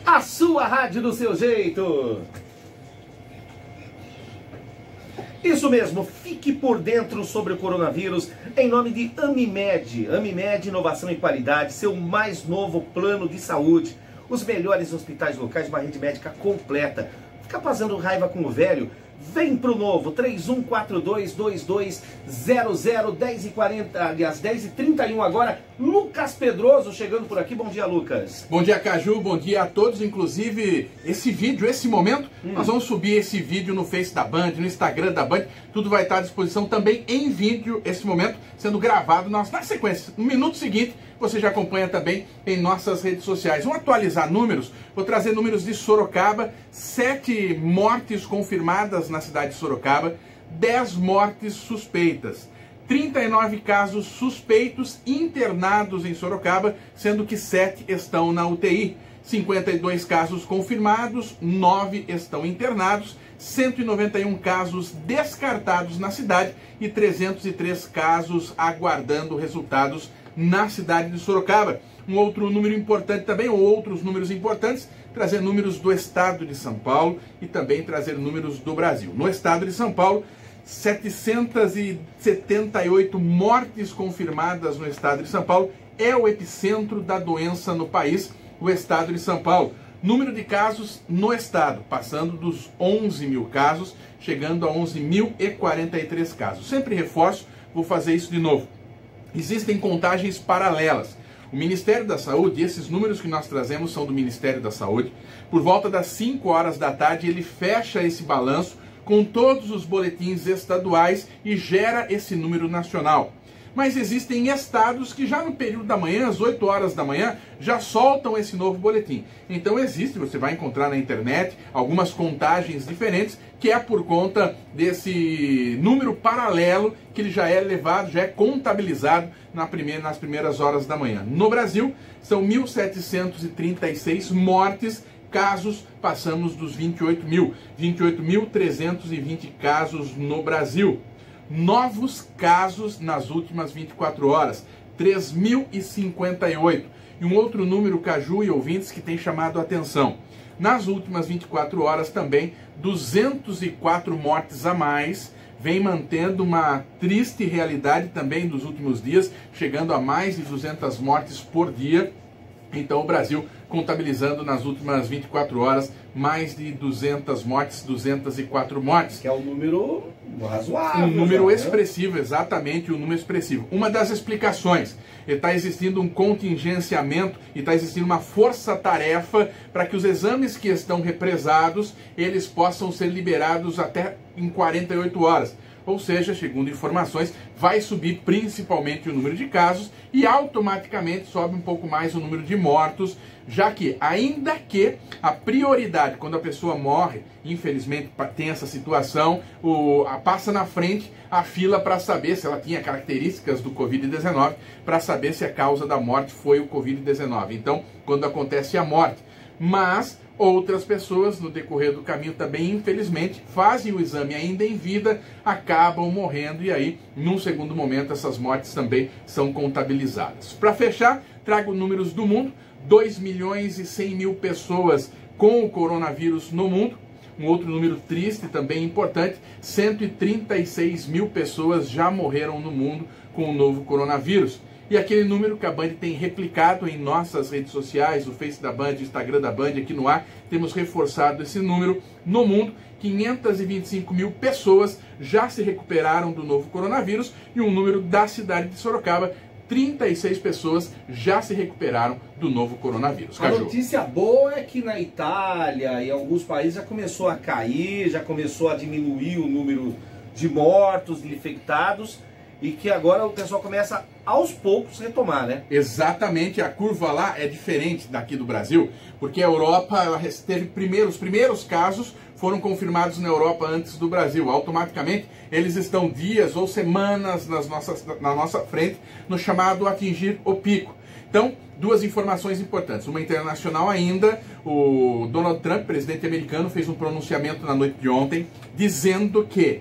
A sua rádio do seu jeito. Isso mesmo, fique por dentro sobre o coronavírus em nome de Amimed. Amimed, inovação e qualidade, seu mais novo plano de saúde. Os melhores hospitais locais, uma rede médica completa. Fica passando raiva com o velho? Vem pro novo, 31422200, 10h40, aliás, 10h31 agora. Lucas Pedroso chegando por aqui. Bom dia, Lucas. Bom dia, Caju, bom dia a todos. Inclusive, esse vídeo, esse momento, nós vamos subir esse vídeo no Face da Band, no Instagram da Band. Tudo vai estar à disposição também em vídeo, esse momento sendo gravado na sequência. No minuto seguinte, você já acompanha também em nossas redes sociais. Vamos atualizar números. Vou trazer números de Sorocaba. 7 mortes confirmadas na cidade de Sorocaba. 10 mortes suspeitas. 39 casos suspeitos internados em Sorocaba, sendo que 7 estão na UTI. 52 casos confirmados, 9 estão internados, 191 casos descartados na cidade e 303 casos aguardando resultados na cidade de Sorocaba. Um outro número importante também, ou outros números importantes, trazer números do estado de São Paulo e também trazer números do Brasil. No estado de São Paulo, 778 mortes confirmadas no estado de São Paulo. É o epicentro da doença no país, o estado de São Paulo. Número de casos no estado, passando dos 11 mil casos, chegando a 11.043 casos. Sempre reforço, vou fazer isso de novo. Existem contagens paralelas. O Ministério da Saúde, esses números que nós trazemos são do Ministério da Saúde, por volta das 5 horas da tarde ele fecha esse balanço com todos os boletins estaduais e gera esse número nacional. Mas existem estados que já no período da manhã, às 8 horas da manhã, já soltam esse novo boletim. Então existe, você vai encontrar na internet algumas contagens diferentes, que é por conta desse número paralelo que ele já é levado, já é contabilizado nas primeiras horas da manhã. No Brasil, são 1.736 mortes, casos, passamos dos 28 mil. 28.320 casos no Brasil. Novos casos nas últimas 24 horas, 3.058. E um outro número, Caju e ouvintes, que tem chamado a atenção. Nas últimas 24 horas também, 204 mortes a mais, vem mantendo uma triste realidade também dos últimos dias, chegando a mais de 200 mortes por dia. Então o Brasil contabilizando nas últimas 24 horas mais de 200 mortes, 204 mortes. Que é um número razoável. Um número expressivo, exatamente, um número expressivo. Uma das explicações, está existindo um contingenciamento e está existindo uma força-tarefa para que os exames que estão represados, eles possam ser liberados até em 48 horas. Ou seja, segundo informações, vai subir principalmente o número de casos e automaticamente sobe um pouco mais o número de mortos, já que, ainda que a prioridade, quando a pessoa morre, infelizmente tem essa situação, passa na frente a fila para saber se ela tinha características do Covid-19, para saber se a causa da morte foi o Covid-19. Então, quando acontece a morte. Mas outras pessoas, no decorrer do caminho também, infelizmente, fazem o exame ainda em vida, acabam morrendo e aí, num segundo momento, essas mortes também são contabilizadas. Para fechar, trago números do mundo: 2.100.000 pessoas com o coronavírus no mundo. Um outro número triste, também importante: 136 mil pessoas já morreram no mundo com o novo coronavírus. E aquele número que a Band tem replicado em nossas redes sociais, o Face da Band, o Instagram da Band, aqui no ar, temos reforçado esse número. No mundo, 525 mil pessoas já se recuperaram do novo coronavírus e um número da cidade de Sorocaba, 36 pessoas já se recuperaram do novo coronavírus. A notícia boa é que na Itália e alguns países já começou a cair, já começou a diminuir o número de mortos, de infectados, e que agora o pessoal começa aos poucos retomar, né? Exatamente, a curva lá é diferente daqui do Brasil, porque a Europa ela teve os primeiros casos foram confirmados na Europa antes do Brasil. Automaticamente eles estão dias ou semanas na nossa frente no chamado atingir o pico. Então, duas informações importantes. Uma internacional ainda: o Donald Trump, presidente americano, fez um pronunciamento na noite de ontem dizendo que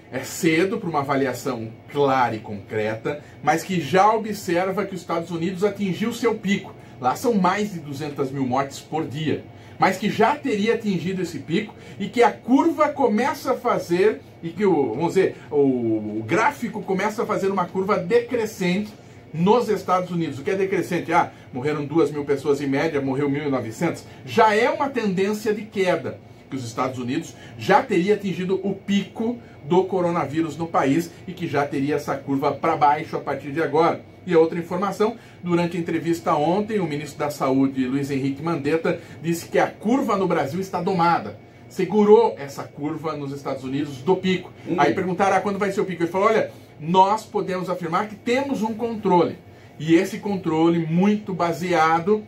é cedo para uma avaliação clara e concreta, mas que já observa que os Estados Unidos atingiu seu pico. Lá são mais de 200 mil mortes por dia, mas que já teria atingido esse pico e que a curva começa a fazer, e que o gráfico começa a fazer uma curva decrescente nos Estados Unidos. O que é decrescente? Morreram 2 mil pessoas em média, morreu 1.900. Já é uma tendência de queda, que os Estados Unidos já teria atingido o pico do coronavírus no país e que já teria essa curva para baixo a partir de agora. E a outra informação, durante a entrevista ontem, o ministro da Saúde, Luiz Henrique Mandetta, disse que a curva no Brasil está domada. Segurou essa curva nos Estados Unidos do pico. Aí perguntaram quando vai ser o pico. Ele falou, olha, nós podemos afirmar que temos um controle. E esse controle muito baseado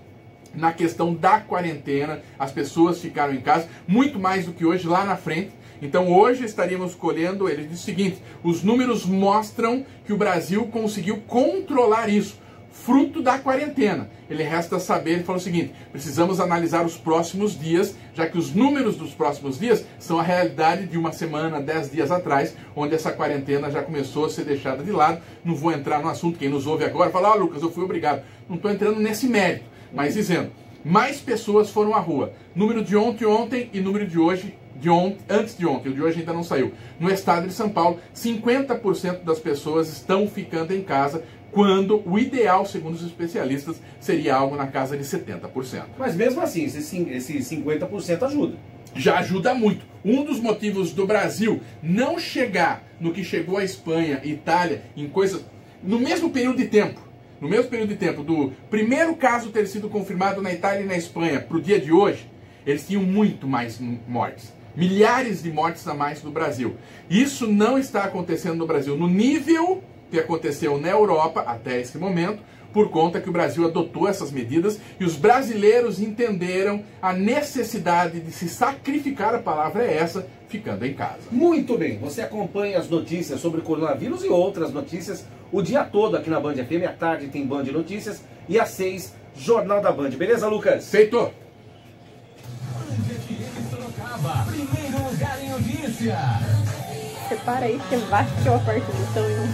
na questão da quarentena, as pessoas ficaram em casa, muito mais do que hoje lá na frente. Então hoje estaríamos colhendo, ele disse o seguinte, os números mostram que o Brasil conseguiu controlar isso, fruto da quarentena. Ele resta saber, ele falou o seguinte, precisamos analisar os próximos dias, já que os números dos próximos dias são a realidade de uma semana, 10 dias atrás, onde essa quarentena já começou a ser deixada de lado. Não vou entrar no assunto, quem nos ouve agora fala, Lucas, eu fui obrigado. Não estou entrando nesse mérito, mas dizendo, mais pessoas foram à rua. Número de ontem e número de hoje, antes de ontem, o de hoje ainda não saiu. No estado de São Paulo, 50% das pessoas estão ficando em casa, quando o ideal, segundo os especialistas, seria algo na casa de 70%. Mas mesmo assim, esse 50% ajuda. Já ajuda muito. Um dos motivos do Brasil não chegar no que chegou a Espanha e Itália em coisas no mesmo período de tempo, do primeiro caso ter sido confirmado na Itália e na Espanha para o dia de hoje, eles tinham muito mais mortes. Milhares de mortes a mais no Brasil. Isso não está acontecendo no Brasil no nível que aconteceu na Europa até esse momento, por conta que o Brasil adotou essas medidas e os brasileiros entenderam a necessidade de se sacrificar, a palavra é essa, ficando em casa. Muito bem, você acompanha as notícias sobre o coronavírus e outras notícias o dia todo aqui na Band FM, à tarde tem Band Notícias e às 6, Jornal da Band. Beleza, Lucas? Feito! Primeiro lugar em audiência. Separa aí, porque vai que eu aperto o botão e não...